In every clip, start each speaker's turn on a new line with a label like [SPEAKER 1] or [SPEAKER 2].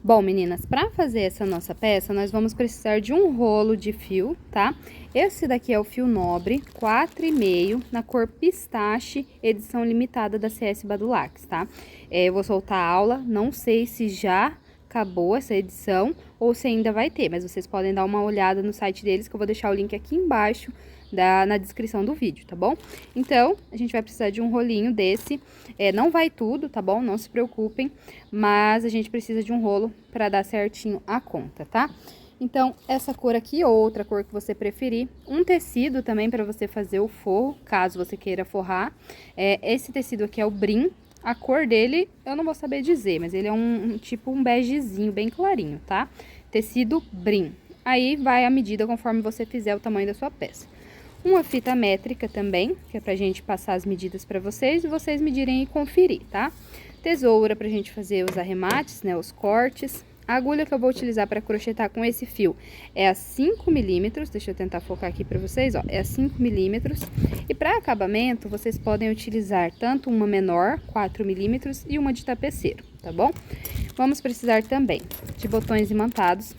[SPEAKER 1] Bom, meninas, para fazer essa nossa peça, nós vamos precisar de um rolo de fio, tá? Esse daqui é o fio nobre, 4,5, na cor pistache, edição limitada da CS Badulax, tá? Eu vou soltar a aula, não sei se já acabou essa edição ou se ainda vai ter, mas vocês podem dar uma olhada no site deles, que eu vou deixar o link aqui embaixo na descrição do vídeo, tá bom? Então, a gente vai precisar de um rolinho desse, não vai tudo, tá bom? Não se preocupem, mas a gente precisa de um rolo para dar certinho a conta, tá? Então, essa cor aqui ou outra cor que você preferir, um tecido também para você fazer o forro, caso você queira forrar. Esse tecido aqui é o brim, a cor dele eu não vou saber dizer, mas ele é tipo um begezinho bem clarinho, tá? Tecido brim. Aí vai a medida conforme você fizer o tamanho da sua peça. Uma fita métrica também, que é pra gente passar as medidas pra vocês e vocês medirem e conferir, tá? Tesoura pra gente fazer os arremates, né, os cortes. A agulha que eu vou utilizar para crochetar com esse fio é a 5 milímetros, deixa eu tentar focar aqui para vocês, ó, é a 5 milímetros. E para acabamento, vocês podem utilizar tanto uma menor, 4 milímetros, e uma de tapeceiro, tá bom? Vamos precisar também de botões imantados.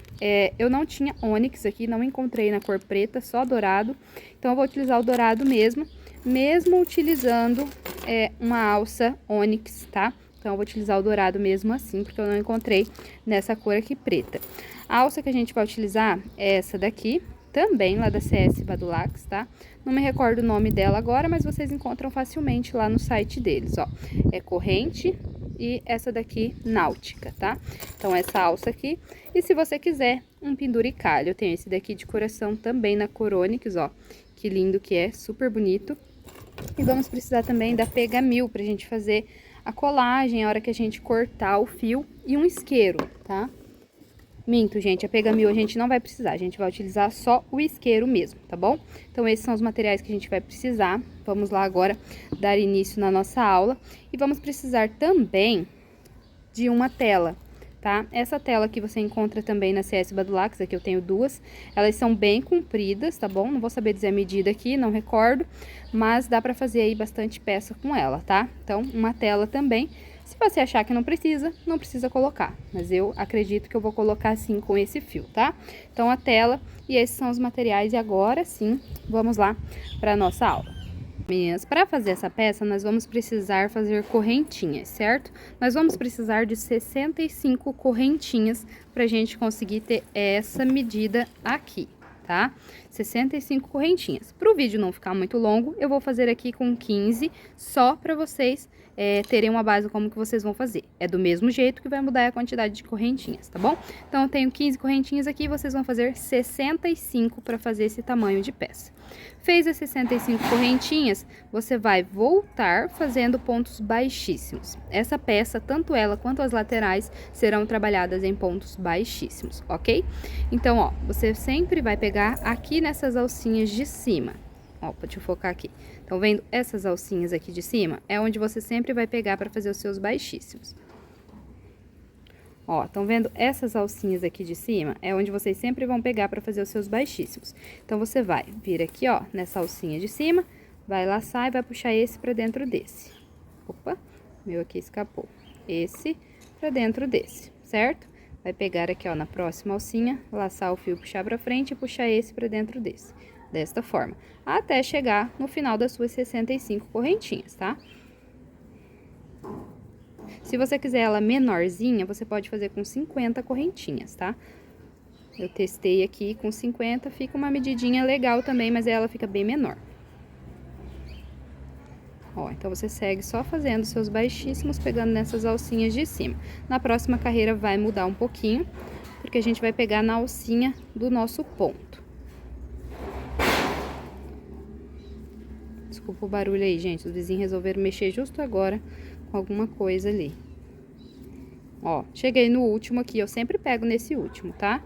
[SPEAKER 1] Eu não tinha ônix aqui, não encontrei na cor preta, só dourado. Então, eu vou utilizar o dourado mesmo utilizando uma alça ônix, tá? Então, eu vou utilizar o dourado mesmo assim, porque eu não encontrei nessa cor aqui preta. A alça que a gente vai utilizar é essa daqui, também lá da CS Badulax, tá? Não me recordo o nome dela agora, mas vocês encontram facilmente lá no site deles, ó. É corrente e essa daqui náutica, tá? Então, essa alça aqui. E se você quiser um penduricalho, eu tenho esse daqui de coração também na cor ônix, ó. Que lindo que é, super bonito. E vamos precisar também da pega 1000 pra gente fazer a colagem, a hora que a gente cortar o fio, e um isqueiro, tá? Minto, gente, a pega 1000 a gente não vai precisar, a gente vai utilizar só o isqueiro mesmo, tá bom? Então, esses são os materiais que a gente vai precisar. Vamos lá agora dar início na nossa aula. E vamos precisar também de uma tela, tá? Essa tela que você encontra também na CS Badulax, aqui eu tenho duas. Elas são bem compridas, tá bom? Não vou saber dizer a medida aqui, não recordo, mas dá pra fazer aí bastante peça com ela, tá? Então, uma tela também. Se você achar que não precisa colocar, mas eu acredito que eu vou colocar assim com esse fio, tá? Então, a tela e esses são os materiais e agora sim, vamos lá para nossa aula. Meninas, para fazer essa peça, nós vamos precisar fazer correntinhas, certo? Nós vamos precisar de 65 correntinhas pra gente conseguir ter essa medida aqui, tá? 65 correntinhas. Para o vídeo não ficar muito longo, eu vou fazer aqui com 15, só para vocês terem uma base como que vocês vão fazer. É do mesmo jeito que vai mudar a quantidade de correntinhas, tá bom? Então, eu tenho 15 correntinhas aqui, vocês vão fazer 65 para fazer esse tamanho de peça. Fez as 65 correntinhas, você vai voltar fazendo pontos baixíssimos. Essa peça, tanto ela quanto as laterais, serão trabalhadas em pontos baixíssimos, ok? Então, ó, você sempre vai pegar aqui nessas alcinhas de cima. Ó, deixa eu focar aqui. Estão vendo essas alcinhas aqui de cima? É onde você sempre vai pegar para fazer os seus baixíssimos. Ó, estão vendo essas alcinhas aqui de cima? É onde vocês sempre vão pegar para fazer os seus baixíssimos. Então, você vai vir aqui, ó, nessa alcinha de cima, vai laçar e vai puxar esse para dentro desse. Opa, meu aqui escapou. Esse para dentro desse, certo? Vai pegar aqui, ó, na próxima alcinha, laçar o fio, puxar pra frente e puxar esse pra dentro desse. Desta forma, até chegar no final das suas 65 correntinhas, tá? Se você quiser ela menorzinha, você pode fazer com 50 correntinhas, tá? Eu testei aqui com 50, fica uma medidinha legal também, mas ela fica bem menor. Ó, então, você segue só fazendo seus baixíssimos, pegando nessas alcinhas de cima. Na próxima carreira vai mudar um pouquinho, porque a gente vai pegar na alcinha do nosso ponto. Desculpa o barulho aí, gente, os vizinhos resolveram mexer justo agora com alguma coisa ali. Ó, cheguei no último aqui, eu sempre pego nesse último, tá?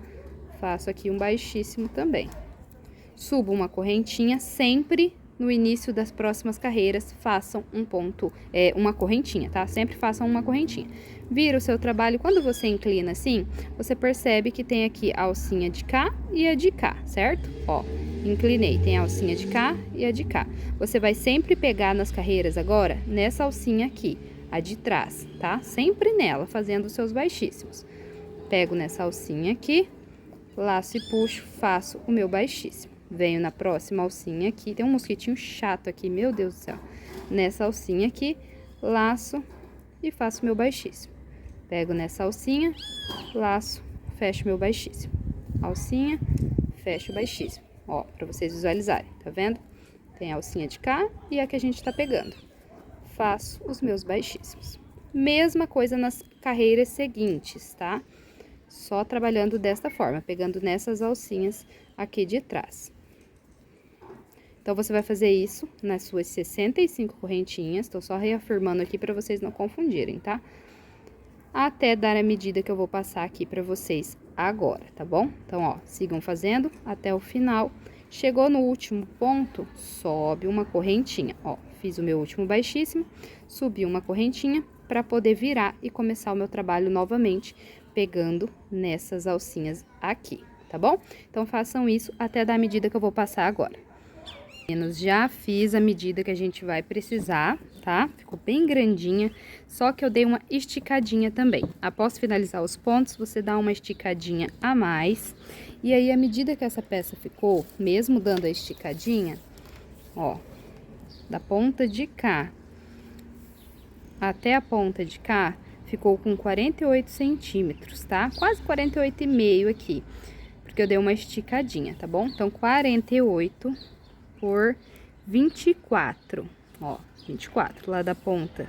[SPEAKER 1] Faço aqui um baixíssimo também. Subo uma correntinha, sempre no início das próximas carreiras, façam um ponto, uma correntinha, tá? Sempre façam uma correntinha. Vira o seu trabalho, quando você inclina assim, você percebe que tem aqui a alcinha de cá e a de cá, certo? Ó, inclinei, tem a alcinha de cá e a de cá. Você vai sempre pegar nas carreiras agora, nessa alcinha aqui, a de trás, tá? Sempre nela, fazendo os seus baixíssimos. Pego nessa alcinha aqui, laço e puxo, faço o meu baixíssimo. Venho na próxima alcinha aqui, tem um mosquitinho chato aqui, meu Deus do céu. Nessa alcinha aqui, laço e faço meu baixíssimo. Pego nessa alcinha, laço, fecho meu baixíssimo. Alcinha, fecho o baixíssimo. Ó, pra vocês visualizarem, tá vendo? Tem a alcinha de cá e a que a gente tá pegando. Faço os meus baixíssimos. Mesma coisa nas carreiras seguintes, tá? Só trabalhando desta forma, pegando nessas alcinhas aqui de trás. Então, você vai fazer isso nas suas 65 correntinhas. Tô só reafirmando aqui para vocês não confundirem, tá? Até dar a medida que eu vou passar aqui para vocês agora, tá bom? Então, ó, sigam fazendo até o final. Chegou no último ponto, sobe uma correntinha, ó. Fiz o meu último baixíssimo, subi uma correntinha para poder virar e começar o meu trabalho novamente, pegando nessas alcinhas aqui, tá bom? Então, façam isso até dar a medida que eu vou passar agora. Já fiz a medida que a gente vai precisar, tá? Ficou bem grandinha, só que eu dei uma esticadinha também. Após finalizar os pontos, você dá uma esticadinha a mais. E aí, a medida que essa peça ficou, mesmo dando a esticadinha, ó, da ponta de cá até a ponta de cá, ficou com 48 centímetros, tá? Quase 48,5 aqui, porque eu dei uma esticadinha, tá bom? Então, 48 por 24, ó, 24, lá da ponta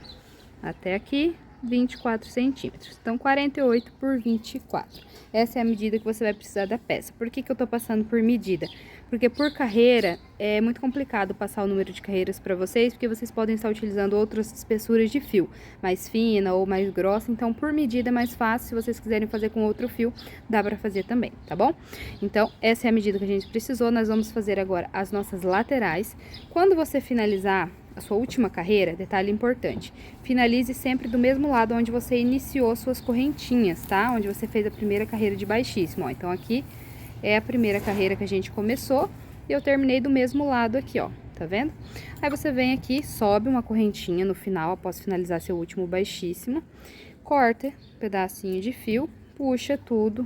[SPEAKER 1] até aqui, 24 centímetros. Então, 48 por 24. Essa é a medida que você vai precisar da peça. Por que que eu tô passando por medida? Porque por carreira, é muito complicado passar o número de carreiras para vocês, porque vocês podem estar utilizando outras espessuras de fio, mais fina ou mais grossa. Então, por medida é mais fácil. Se vocês quiserem fazer com outro fio, dá para fazer também, tá bom? Então, essa é a medida que a gente precisou. Nós vamos fazer agora as nossas laterais. Quando você finalizar a sua última carreira, detalhe importante, finalize sempre do mesmo lado onde você iniciou suas correntinhas, tá? Onde você fez a primeira carreira de baixíssimo, ó. Então, aqui é a primeira carreira que a gente começou e eu terminei do mesmo lado aqui, ó, tá vendo? Aí, você vem aqui, sobe uma correntinha no final, após finalizar seu último baixíssimo, corta um pedacinho de fio, puxa tudo,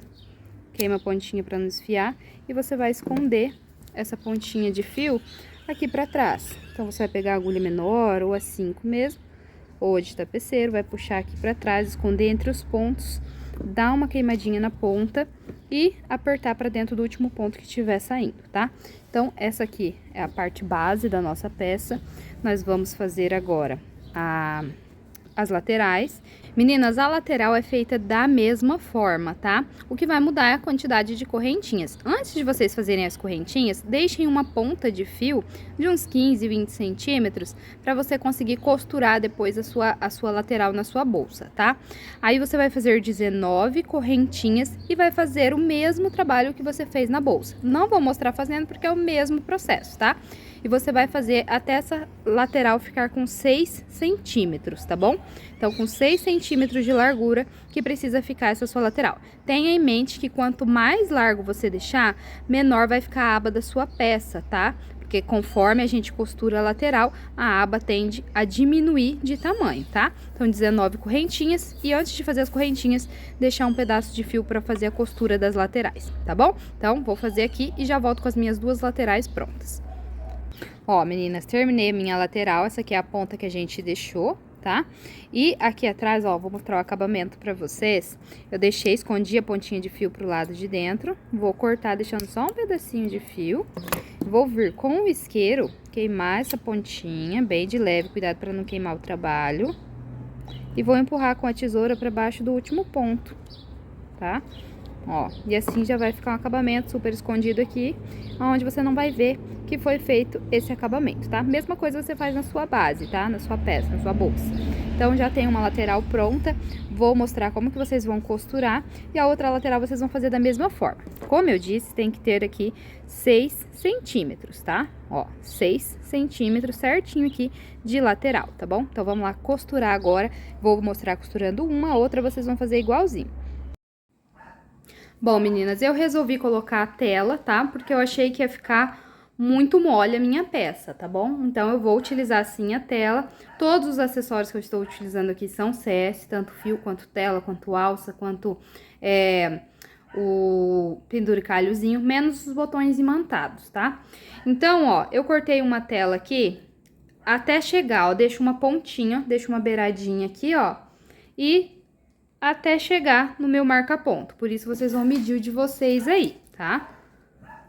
[SPEAKER 1] queima a pontinha para não desfiar e você vai esconder essa pontinha de fio aqui pra trás. Então, você vai pegar a agulha menor ou a 5 mesmo, ou a de tapeceiro, vai puxar aqui pra trás, esconder entre os pontos, dar uma queimadinha na ponta e apertar pra dentro do último ponto que estiver saindo, tá? Então, essa aqui é a parte base da nossa peça. Nós vamos fazer agora as laterais. Meninas, a lateral é feita da mesma forma, tá? O que vai mudar é a quantidade de correntinhas. Antes de vocês fazerem as correntinhas, deixem uma ponta de fio de uns 15, 20 centímetros para você conseguir costurar depois a sua lateral na sua bolsa, tá? Aí, você vai fazer 19 correntinhas e vai fazer o mesmo trabalho que você fez na bolsa. Não vou mostrar fazendo porque é o mesmo processo, tá? E você vai fazer até essa lateral ficar com 6 centímetros, tá bom? Então, com 6 centímetros de largura que precisa ficar essa sua lateral. Tenha em mente que quanto mais largo você deixar, menor vai ficar a aba da sua peça, tá? Porque conforme a gente costura a lateral, a aba tende a diminuir de tamanho, tá? Então, 19 correntinhas e antes de fazer as correntinhas, deixar um pedaço de fio para fazer a costura das laterais, tá bom? Então, vou fazer aqui e já volto com as minhas duas laterais prontas. Ó, meninas, terminei a minha lateral, essa aqui é a ponta que a gente deixou, tá? E aqui atrás, ó, vou mostrar o acabamento pra vocês. Eu escondi a pontinha de fio pro lado de dentro, vou cortar deixando só um pedacinho de fio. Vou vir com o isqueiro, queimar essa pontinha bem de leve, cuidado pra não queimar o trabalho. E vou empurrar com a tesoura pra baixo do último ponto, tá? Ó, e assim já vai ficar um acabamento super escondido aqui, onde você não vai ver que foi feito esse acabamento, tá? Mesma coisa você faz na sua base, tá? Na sua peça, na sua bolsa. Então, já tem uma lateral pronta, vou mostrar como que vocês vão costurar e a outra lateral vocês vão fazer da mesma forma. Como eu disse, tem que ter aqui 6 centímetros, tá? Ó, 6 centímetros certinho aqui de lateral, tá bom? Então, vamos lá costurar agora, vou mostrar costurando uma, a outra vocês vão fazer igualzinho. Bom, meninas, eu resolvi colocar a tela, tá? Porque eu achei que ia ficar muito mole a minha peça, tá bom? Então, eu vou utilizar assim a tela. Todos os acessórios que eu estou utilizando aqui são CS, tanto fio, quanto tela, quanto alça, quanto o penduricalhozinho, menos os botões imantados, tá? Então, ó, eu cortei uma tela aqui até chegar, ó, deixo uma pontinha, deixo uma beiradinha aqui, ó, e até chegar no meu marca-ponto. Por isso, vocês vão medir o de vocês aí, tá?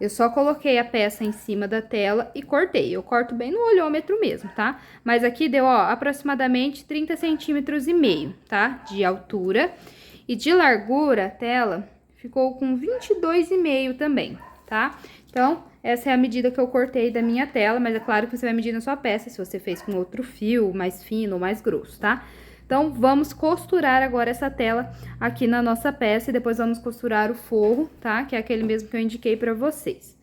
[SPEAKER 1] Eu só coloquei a peça em cima da tela e cortei. Eu corto bem no olhômetro mesmo, tá? Mas aqui deu, ó, aproximadamente 30 centímetros e meio, tá? De altura. E de largura, a tela ficou com 22,5 também, tá? Então, essa é a medida que eu cortei da minha tela, mas é claro que você vai medir na sua peça, se você fez com outro fio, mais fino ou mais grosso, tá? Então, vamos costurar agora essa tela aqui na nossa peça e depois vamos costurar o forro, tá? Que é aquele mesmo que eu indiquei pra vocês.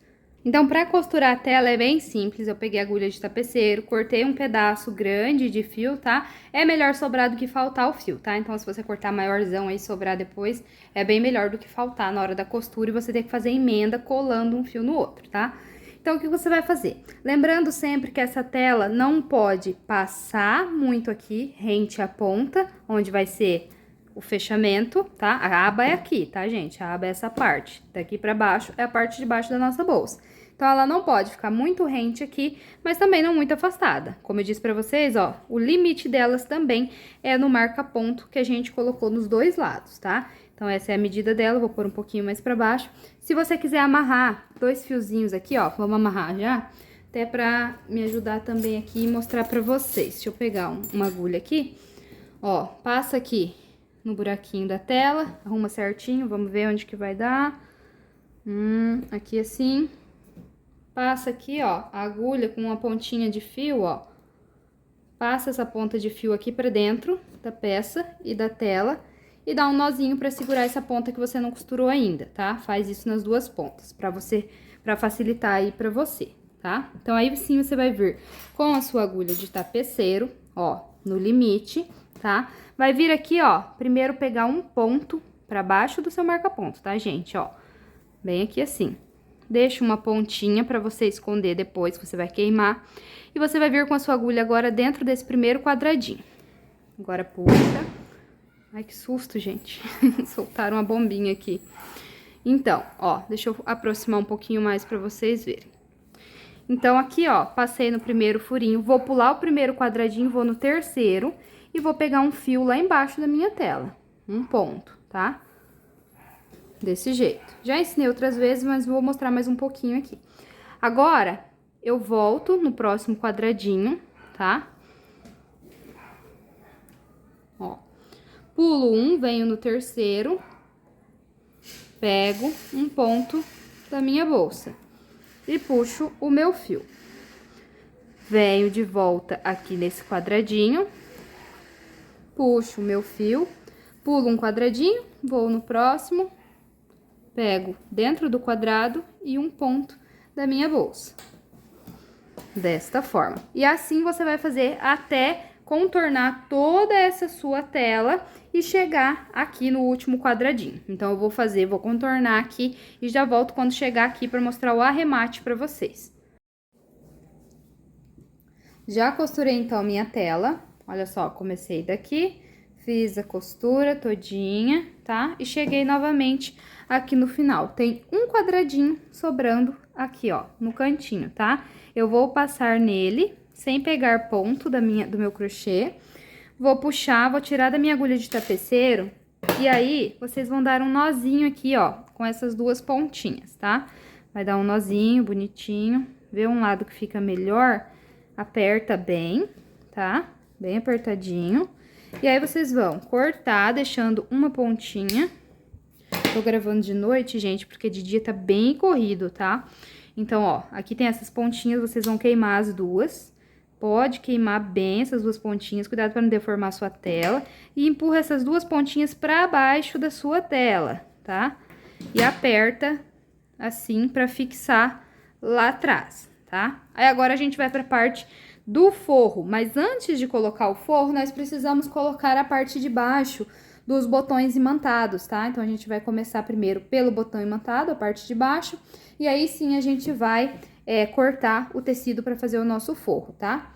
[SPEAKER 1] Então, pra costurar a tela é bem simples, eu peguei a agulha de tapeceiro, cortei um pedaço grande de fio, tá? É melhor sobrar do que faltar o fio, tá? Então, se você cortar maiorzão aí e sobrar depois, é bem melhor do que faltar na hora da costura e você ter que fazer emenda colando um fio no outro, tá? Então, o que você vai fazer? Lembrando sempre que essa tela não pode passar muito aqui, rente à ponta, onde vai ser o fechamento, tá? A aba é aqui, tá, gente? A aba é essa parte. Daqui pra baixo é a parte de baixo da nossa bolsa. Então, ela não pode ficar muito rente aqui, mas também não muito afastada. Como eu disse pra vocês, ó, o limite delas também é no marca-ponto que a gente colocou nos dois lados, tá? Então, essa é a medida dela, vou pôr um pouquinho mais pra baixo. Se você quiser amarrar dois fiozinhos aqui, ó, vamos amarrar já, até pra me ajudar também aqui e mostrar pra vocês. Deixa eu pegar uma agulha aqui, ó, passa aqui no buraquinho da tela, arruma certinho, vamos ver onde que vai dar. Aqui assim. Passa aqui, ó, a agulha com uma pontinha de fio, ó. Passa essa ponta de fio aqui pra dentro da peça e da tela e dá um nozinho pra segurar essa ponta que você não costurou ainda, tá? Faz isso nas duas pontas, pra facilitar aí pra você, tá? Então, aí sim você vai vir com a sua agulha de tapeceiro, ó, no limite, tá? Vai vir aqui, ó, primeiro pegar um ponto pra baixo do seu marca-ponto, tá, gente? Ó, bem aqui assim. Deixa uma pontinha pra você esconder depois, que você vai queimar. E você vai vir com a sua agulha agora dentro desse primeiro quadradinho. Agora puxa. Ai, que susto, gente. Soltaram uma bombinha aqui. Então, ó, deixa eu aproximar um pouquinho mais pra vocês verem. Então, aqui, ó, passei no primeiro furinho, vou pular o primeiro quadradinho, vou no terceiro e vou pegar um fio lá embaixo da minha tela. Um ponto, tá? Desse jeito. Já ensinei outras vezes, mas vou mostrar mais um pouquinho aqui. Agora, eu volto no próximo quadradinho, tá? Ó. Pulo um, venho no terceiro, pego um ponto da minha bolsa e puxo o meu fio. Venho de volta aqui nesse quadradinho, puxo o meu fio, pulo um quadradinho, vou no próximo, pego dentro do quadrado e um ponto da minha bolsa. Desta forma. E assim você vai fazer até contornar toda essa sua tela e chegar aqui no último quadradinho. Então, eu vou contornar aqui e já volto quando chegar aqui para mostrar o arremate para vocês. Já costurei, então, minha tela. Olha só, comecei daqui, fiz a costura todinha, tá? E cheguei novamente aqui no final. Tem um quadradinho sobrando aqui, ó, no cantinho, tá? Eu vou passar nele, sem pegar ponto do meu crochê. Vou puxar, vou tirar da minha agulha de tapeceiro. E aí, vocês vão dar um nozinho aqui, ó, com essas duas pontinhas, tá? Vai dar um nozinho bonitinho. Vê um lado que fica melhor, aperta bem, tá? Bem apertadinho. E aí, vocês vão cortar, deixando uma pontinha. Tô gravando de noite, gente, porque de dia tá bem corrido, tá? Então, ó, aqui tem essas pontinhas, vocês vão queimar as duas. Pode queimar bem essas duas pontinhas, cuidado para não deformar a sua tela. E empurra essas duas pontinhas para baixo da sua tela, tá? E aperta assim para fixar lá atrás, tá? Aí agora a gente vai para a parte do forro, mas antes de colocar o forro, nós precisamos colocar a parte de baixo dos botões imantados, tá? Então, a gente vai começar primeiro pelo botão imantado, a parte de baixo, e aí sim a gente vai cortar o tecido para fazer o nosso forro, tá?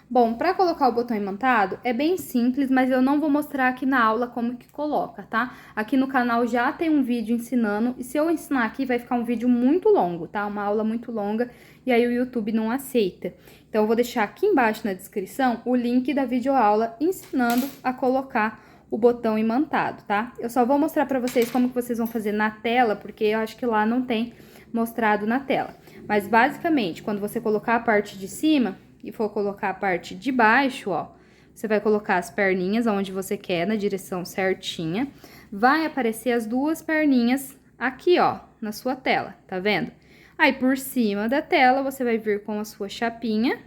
[SPEAKER 1] Bom, para colocar o botão imantado é bem simples, mas eu não vou mostrar aqui na aula como que coloca, tá? Aqui no canal já tem um vídeo ensinando, e se eu ensinar aqui vai ficar um vídeo muito longo, tá? Uma aula muito longa, e aí o YouTube não aceita. Então, eu vou deixar aqui embaixo na descrição o link da videoaula ensinando a colocar o botão imantado, tá? Eu só vou mostrar pra vocês como que vocês vão fazer na tela, porque eu acho que lá não tem mostrado na tela. Mas, basicamente, quando você colocar a parte de cima e for colocar a parte de baixo, ó, você vai colocar as perninhas onde você quer, na direção certinha. Vai aparecer as duas perninhas aqui, ó, na sua tela, tá vendo? Aí, por cima da tela, você vai vir com a sua chapinha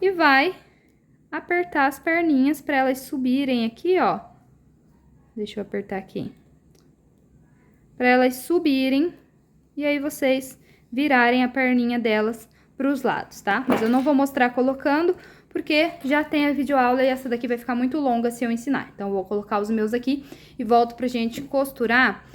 [SPEAKER 1] e vai apertar as perninhas para elas subirem aqui, ó. Deixa eu apertar aqui. Para elas subirem e aí vocês virarem a perninha delas para os lados, tá? Mas eu não vou mostrar colocando, porque já tem a videoaula e essa daqui vai ficar muito longa se eu ensinar. Então, eu vou colocar os meus aqui e volto pra gente costurar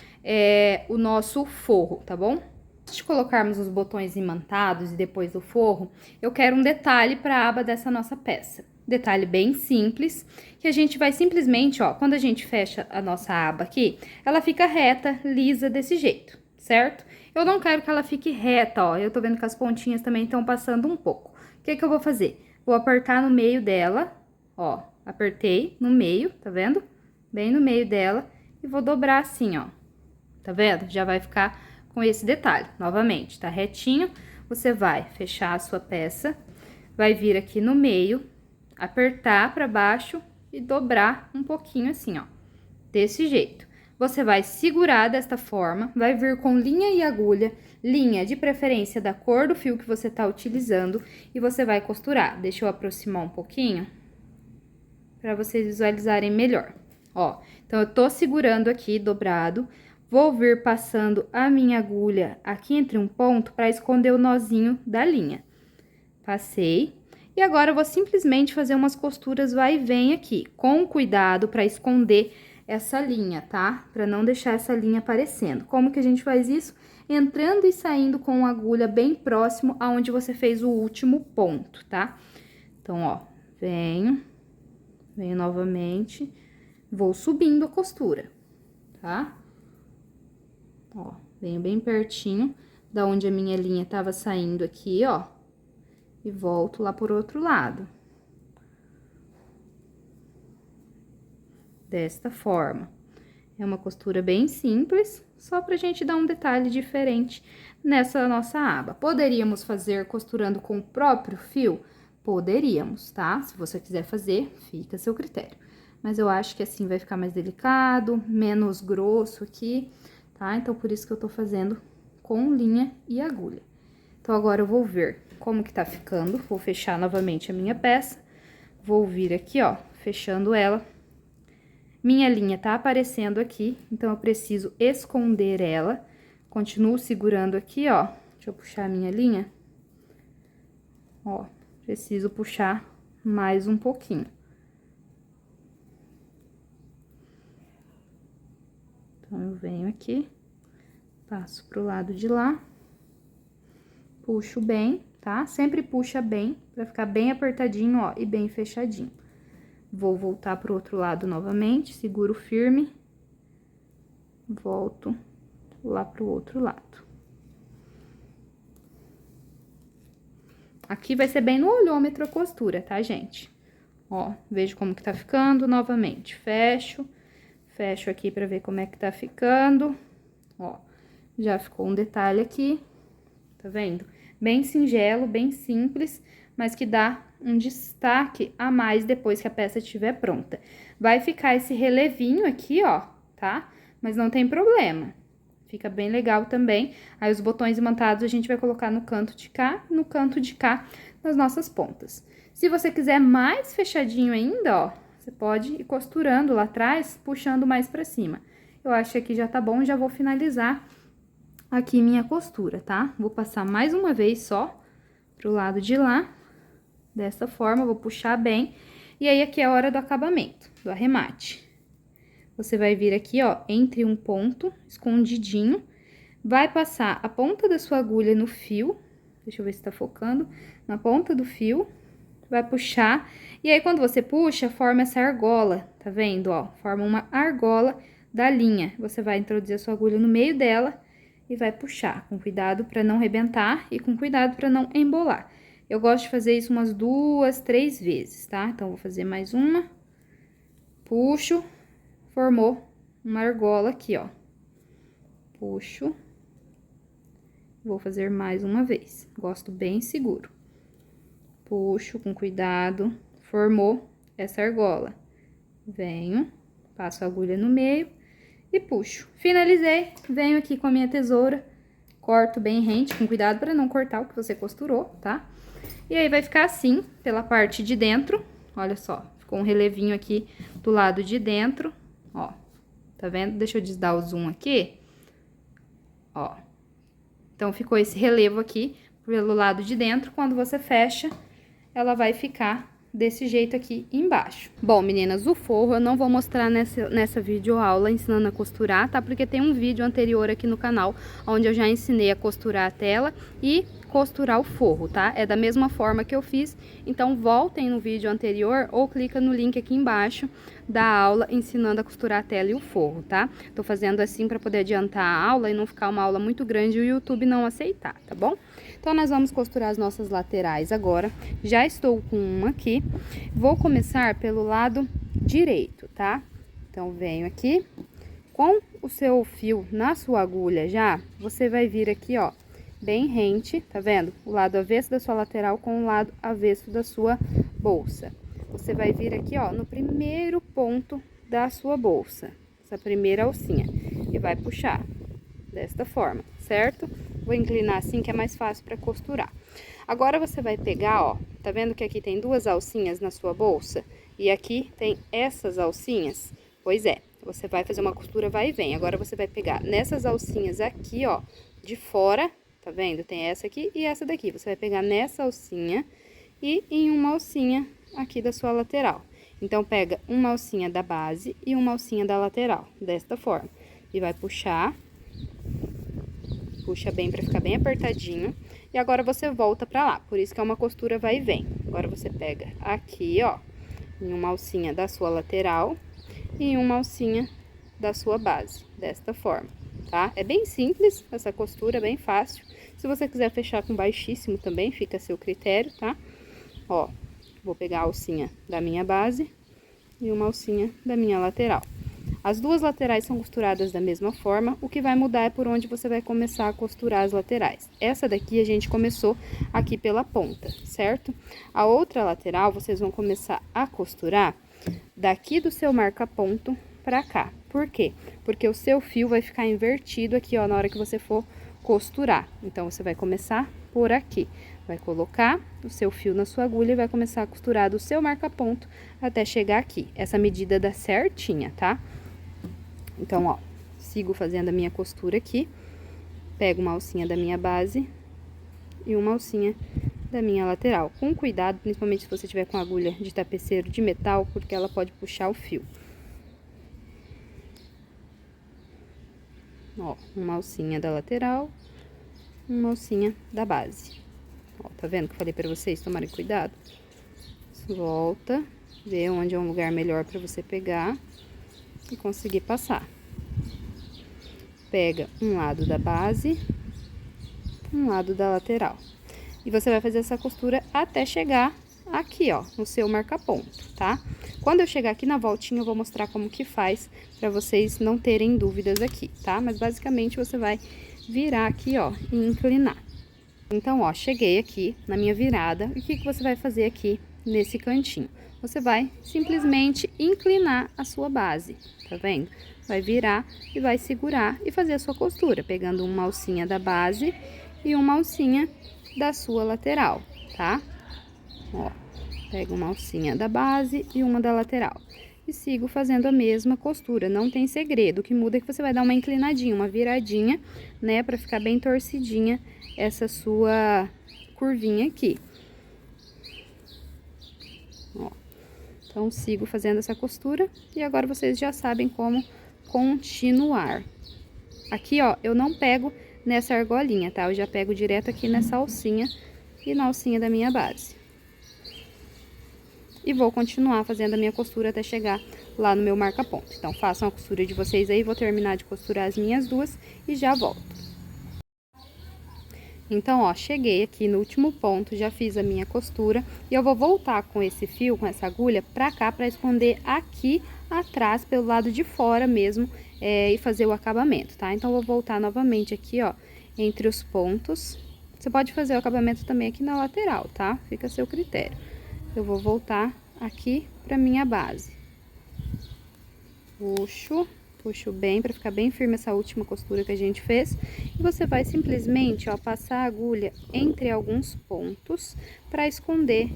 [SPEAKER 1] o nosso forro, tá bom? Antes de colocarmos os botões imantados e depois o forro, eu quero um detalhe para a aba dessa nossa peça. Detalhe bem simples, que a gente vai simplesmente, ó, quando a gente fecha a nossa aba aqui, ela fica reta, lisa desse jeito, certo? Eu não quero que ela fique reta, ó, eu tô vendo que as pontinhas também estão passando um pouco. O que que eu vou fazer? Vou apertar no meio dela, ó, apertei no meio, tá vendo? Bem no meio dela, e vou dobrar assim, ó, tá vendo? Já vai ficar com esse detalhe, novamente, tá retinho, você vai fechar a sua peça, vai vir aqui no meio, apertar pra baixo e dobrar um pouquinho assim, ó, desse jeito. Você vai segurar desta forma, vai vir com linha e agulha, linha de preferência da cor do fio que você tá utilizando, e você vai costurar. Deixa eu aproximar um pouquinho, pra vocês visualizarem melhor. Ó, então, eu tô segurando aqui, dobrado, vou vir passando a minha agulha aqui entre um ponto pra esconder o nozinho da linha. Passei. E agora, eu vou simplesmente fazer umas costuras vai e vem aqui, com cuidado pra esconder essa linha, tá? Pra não deixar essa linha aparecendo. Como que a gente faz isso? Entrando e saindo com a agulha bem próximo aonde você fez o último ponto, tá? Então, ó, venho novamente, vou subindo a costura, tá? Ó, venho bem pertinho da onde a minha linha tava saindo aqui, ó, e volto lá por outro lado. Desta forma. É uma costura bem simples, só pra gente dar um detalhe diferente nessa nossa aba. Poderíamos fazer costurando com o próprio fio? Poderíamos, tá? Se você quiser fazer, fica a seu critério. Mas eu acho que assim vai ficar mais delicado, menos grosso aqui, tá? Então, por isso que eu tô fazendo com linha e agulha. Então, agora eu vou ver como que tá ficando. Vou fechar novamente a minha peça. Vou vir aqui, ó, fechando ela. Minha linha tá aparecendo aqui, então eu preciso esconder ela. Continuo segurando aqui, ó. Deixa eu puxar a minha linha. Ó, preciso puxar mais um pouquinho. Então, eu venho aqui, passo pro lado de lá, puxo bem, tá? Sempre puxa bem, pra ficar bem apertadinho, ó, e bem fechadinho. Vou voltar pro outro lado novamente, seguro firme, volto lá pro outro lado. Aqui vai ser bem no olhômetro a costura, tá, gente? Ó, vejo como que tá ficando, novamente, fecho aqui pra ver como é que tá ficando. Ó, já ficou um detalhe aqui, tá vendo? Bem singelo, bem simples, mas que dá um destaque a mais depois que a peça estiver pronta. Vai ficar esse relevinho aqui, ó, tá? Mas não tem problema. Fica bem legal também. Aí, os botões imantados a gente vai colocar no canto de cá e no canto de cá nas nossas pontas. Se você quiser mais fechadinho ainda, ó, você pode ir costurando lá atrás, puxando mais pra cima. Eu acho que aqui já tá bom, já vou finalizar aqui minha costura, tá? Vou passar mais uma vez só pro lado de lá. Dessa forma, vou puxar bem. E aí, aqui é a hora do acabamento, do arremate. Você vai vir aqui, ó, entre um ponto, escondidinho. Vai passar a ponta da sua agulha no fio, Deixa eu ver se tá focando. Na ponta do fio, vai puxar. E aí, quando você puxa, forma essa argola, tá vendo, ó? Forma uma argola da linha. Você vai introduzir a sua agulha no meio dela e vai puxar, com cuidado pra não rebentar e com cuidado pra não embolar. Eu gosto de fazer isso umas 2, 3 vezes, tá? Então, vou fazer mais uma. Puxo, formou uma argola aqui, ó. Puxo. Vou fazer mais uma vez. Gosto bem seguro. Puxo com cuidado, formou essa argola. Venho, passo a agulha no meio e puxo. Finalizei, venho aqui com a minha tesoura, corto bem rente, com cuidado para não cortar o que você costurou, tá? E aí, vai ficar assim, pela parte de dentro, olha só, ficou um relevinho aqui do lado de dentro, ó, tá vendo? Deixa eu desdar o zoom aqui, ó. Então, ficou esse relevo aqui pelo lado de dentro, quando você fecha, ela vai ficar desse jeito aqui embaixo. Bom, meninas, o forro eu não vou mostrar nessa videoaula ensinando a costurar, tá? Porque tem um vídeo anterior aqui no canal, onde eu já ensinei a costurar a tela e costurar o forro, tá? É da mesma forma que eu fiz, então voltem no vídeo anterior ou clica no link aqui embaixo da aula ensinando a costurar a tela e o forro, tá? Tô fazendo assim para poder adiantar a aula e não ficar uma aula muito grande e o YouTube não aceitar, tá bom? Então, nós vamos costurar as nossas laterais agora. Já estou com uma aqui. Vou começar pelo lado direito, tá? Então, venho aqui. Com o seu fio na sua agulha já, você vai vir aqui, ó, bem rente, tá vendo? O lado avesso da sua lateral com o lado avesso da sua bolsa. Você vai vir aqui, ó, no primeiro ponto da sua bolsa, essa primeira alcinha, e vai puxar desta forma, certo? Vou inclinar assim que é mais fácil para costurar. Agora, você vai pegar, ó, tá vendo que aqui tem 2 alcinhas na sua bolsa? E aqui tem essas alcinhas? Pois é, você vai fazer uma costura vai e vem. Agora, você vai pegar nessas alcinhas aqui, ó, de fora, tá vendo? Tem essa aqui e essa daqui. Você vai pegar nessa alcinha e em uma alcinha aqui da sua lateral. Então, pega uma alcinha da base e uma alcinha da lateral, desta forma. E vai puxar. Puxa bem pra ficar bem apertadinho. E agora, você volta pra lá. Por isso que é uma costura vai e vem. Agora, você pega aqui, ó, em uma alcinha da sua lateral e uma alcinha da sua base, desta forma, tá? É bem simples essa costura, bem fácil. Se você quiser fechar com baixíssimo também, fica a seu critério, tá? Ó, vou pegar a alcinha da minha base e uma alcinha da minha lateral. As 2 laterais são costuradas da mesma forma, o que vai mudar é por onde você vai começar a costurar as laterais. Essa daqui a gente começou aqui pela ponta, certo? A outra lateral, vocês vão começar a costurar daqui do seu marca-ponto pra cá. Por quê? Porque o seu fio vai ficar invertido aqui, ó, na hora que você for costurar. Então, você vai começar por aqui. Vai colocar o seu fio na sua agulha e vai começar a costurar do seu marca-ponto até chegar aqui. Essa medida dá certinha, tá? Então, ó, sigo fazendo a minha costura aqui. Pego uma alcinha da minha base e uma alcinha da minha lateral. Com cuidado, principalmente se você tiver com agulha de tapeceiro de metal, porque ela pode puxar o fio. Ó, uma alcinha da lateral, uma alcinha da base. Ó, tá vendo que eu falei pra vocês tomarem cuidado? Volta, vê onde é um lugar melhor pra você pegar e conseguir passar. Pega um lado da base, um lado da lateral. E você vai fazer essa costura até chegar aqui, ó, no seu marca-ponto, tá? Quando eu chegar aqui na voltinha, eu vou mostrar como que faz pra vocês não terem dúvidas aqui, tá? Mas basicamente você vai virar aqui, ó, e inclinar. Então, ó, cheguei aqui na minha virada. E o que que você vai fazer aqui nesse cantinho? Você vai simplesmente inclinar a sua base, tá vendo? Vai virar e vai segurar e fazer a sua costura, pegando uma alcinha da base e uma alcinha da sua lateral, tá? Ó, pego uma alcinha da base e uma da lateral. E sigo fazendo a mesma costura, não tem segredo. O que muda é que você vai dar uma inclinadinha, uma viradinha, né? Pra ficar bem torcidinha essa sua curvinha aqui. Ó, então, sigo fazendo essa costura e agora vocês já sabem como continuar. Aqui, ó, eu não pego nessa argolinha, tá? Eu já pego direto aqui nessa alcinha e na alcinha da minha base. E vou continuar fazendo a minha costura até chegar lá no meu marca-ponto. Então, façam a costura de vocês aí, vou terminar de costurar as minhas duas e já volto. Então, ó, cheguei aqui no último ponto, já fiz a minha costura e eu vou voltar com esse fio, com essa agulha, pra cá, pra esconder aqui atrás, pelo lado de fora mesmo, e fazer o acabamento, tá? Então, eu vou voltar novamente aqui, ó, entre os pontos. Você pode fazer o acabamento também aqui na lateral, tá? Fica a seu critério. Eu vou voltar aqui pra minha base. Puxo bem, pra ficar bem firme essa última costura que a gente fez. E você vai simplesmente, ó, passar a agulha entre alguns pontos pra esconder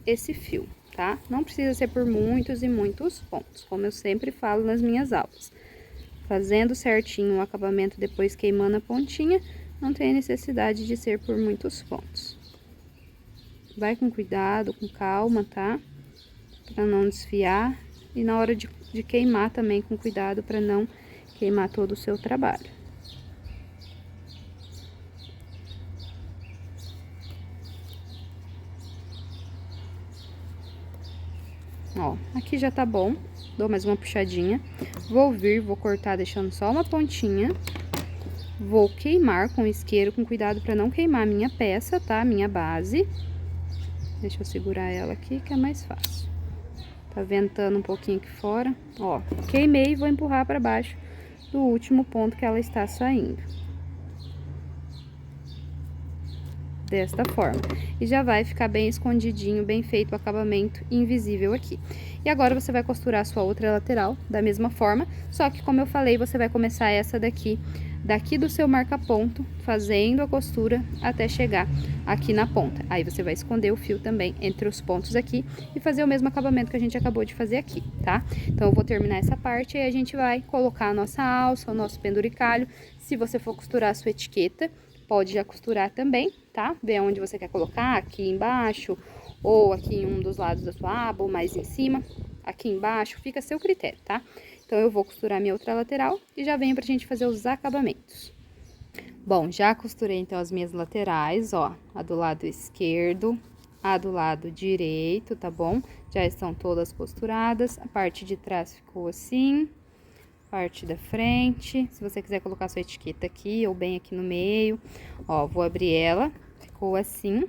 [SPEAKER 1] esse fio, tá? Não precisa ser por muitos e muitos pontos, como eu sempre falo nas minhas aulas. Fazendo certinho o acabamento, depois queimando a pontinha, não tem necessidade de ser por muitos pontos. Vai com cuidado, com calma, tá? Pra não desfiar. E na hora de queimar também com cuidado pra não queimar todo o seu trabalho. Ó, aqui já tá bom. Dou mais uma puxadinha. Vou vir, vou cortar deixando só uma pontinha. Vou queimar com isqueiro, com cuidado pra não queimar a minha peça, tá? Minha base. Deixa eu segurar ela aqui, que é mais fácil. Tá ventando um pouquinho aqui fora. Ó, queimei e vou empurrar pra baixo do último ponto que ela está saindo. Desta forma. E já vai ficar bem escondidinho, bem feito o acabamento invisível aqui. E agora você vai costurar a sua outra lateral da mesma forma, só que como eu falei, você vai começar essa daqui do seu marca-ponto, fazendo a costura até chegar aqui na ponta. Aí você vai esconder o fio também entre os pontos aqui e fazer o mesmo acabamento que a gente acabou de fazer aqui, tá? Então, eu vou terminar essa parte e a gente vai colocar a nossa alça, o nosso penduricalho. Se você for costurar a sua etiqueta, pode já costurar também, tá? Ver onde você quer colocar, aqui embaixo, ou aqui em um dos lados da sua aba, ou mais em cima, aqui embaixo, fica a seu critério, tá? Então, eu vou costurar minha outra lateral e já venho pra gente fazer os acabamentos. Bom, já costurei então as minhas laterais, ó, a do lado esquerdo, a do lado direito, tá bom? Já estão todas costuradas, a parte de trás ficou assim, parte da frente. Se você quiser colocar sua etiqueta aqui ou bem aqui no meio, ó, vou abrir ela, ficou assim.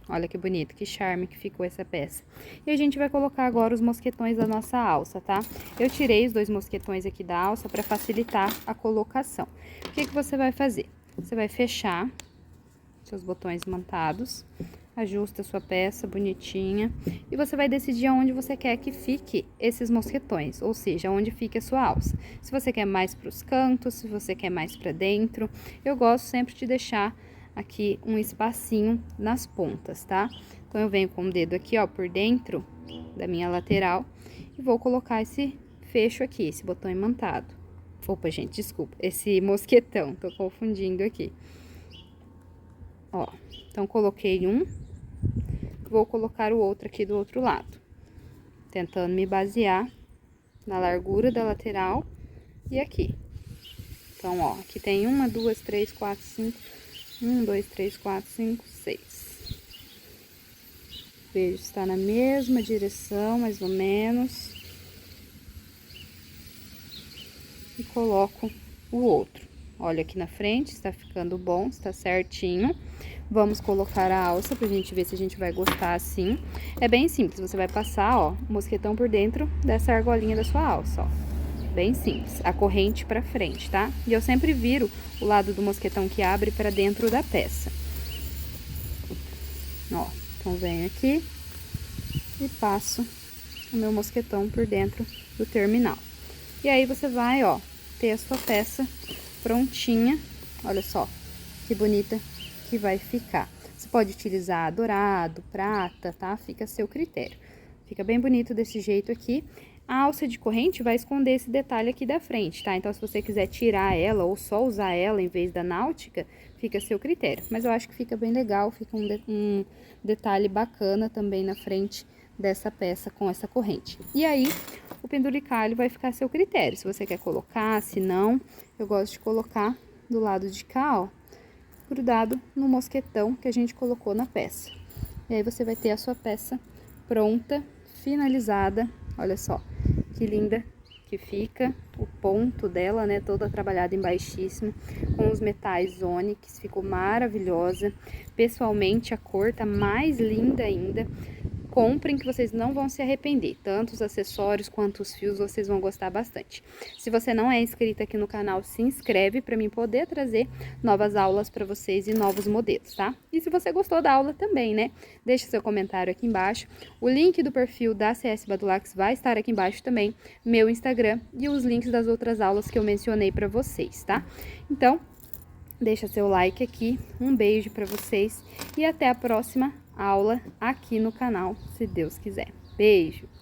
[SPEAKER 1] Olha que bonito, que charme que ficou essa peça. E a gente vai colocar agora os mosquetões da nossa alça, tá? Eu tirei os 2 mosquetões aqui da alça para facilitar a colocação. O que que você vai fazer? Você vai fechar seus botões imantados, ajusta a sua peça bonitinha e você vai decidir aonde você quer que fique esses mosquetões, ou seja, onde fique a sua alça. Se você quer mais para os cantos, se você quer mais para dentro, eu gosto sempre de deixar aqui um espacinho nas pontas, tá? Então, eu venho com o dedo aqui, ó, por dentro da minha lateral e vou colocar esse fecho aqui, esse botão imantado. Opa, gente, desculpa, esse mosquetão, tô confundindo aqui. Ó, então, coloquei um, vou colocar o outro aqui do outro lado, tentando me basear na largura da lateral e aqui. Então, ó, aqui tem 1, 2, 3, 4, 5... 1, 2, 3, 4, 5, 6. Vejo se está na mesma direção, mais ou menos. E coloco o outro. Olha aqui na frente, está ficando bom, está certinho. Vamos colocar a alça pra gente ver se a gente vai gostar assim. É bem simples, você vai passar, ó, o mosquetão por dentro dessa argolinha da sua alça, ó. Bem simples, a corrente pra frente, tá? E eu sempre viro o lado do mosquetão que abre pra dentro da peça. Ó, então venho aqui e passo o meu mosquetão por dentro do terminal. E aí você vai, ó, ter a sua peça prontinha. Olha só que bonita que vai ficar. Você pode utilizar dourado, prata, tá? Fica a seu critério. Fica bem bonito desse jeito aqui. A alça de corrente vai esconder esse detalhe aqui da frente, tá? Então, se você quiser tirar ela ou só usar ela em vez da náutica, fica a seu critério. Mas eu acho que fica bem legal, fica um detalhe bacana também na frente dessa peça com essa corrente. E aí, o penduricalho vai ficar a seu critério. Se você quer colocar, se não, eu gosto de colocar do lado de cá, ó, grudado no mosquetão que a gente colocou na peça. E aí você vai ter a sua peça pronta, finalizada. Olha só que linda que fica o ponto dela, né, toda trabalhada em baixíssimo, com os metais ônix, ficou maravilhosa. Pessoalmente a cor tá mais linda ainda. Comprem que vocês não vão se arrepender, tanto os acessórios quanto os fios vocês vão gostar bastante. Se você não é inscrito aqui no canal, se inscreve para mim poder trazer novas aulas para vocês e novos modelos, tá? E se você gostou da aula também, né? Deixa seu comentário aqui embaixo. O link do perfil da CS Badulax vai estar aqui embaixo também, meu Instagram e os links das outras aulas que eu mencionei para vocês, tá? Então, deixa seu like aqui, um beijo para vocês e até a próxima aula aqui no canal, se Deus quiser. Beijo!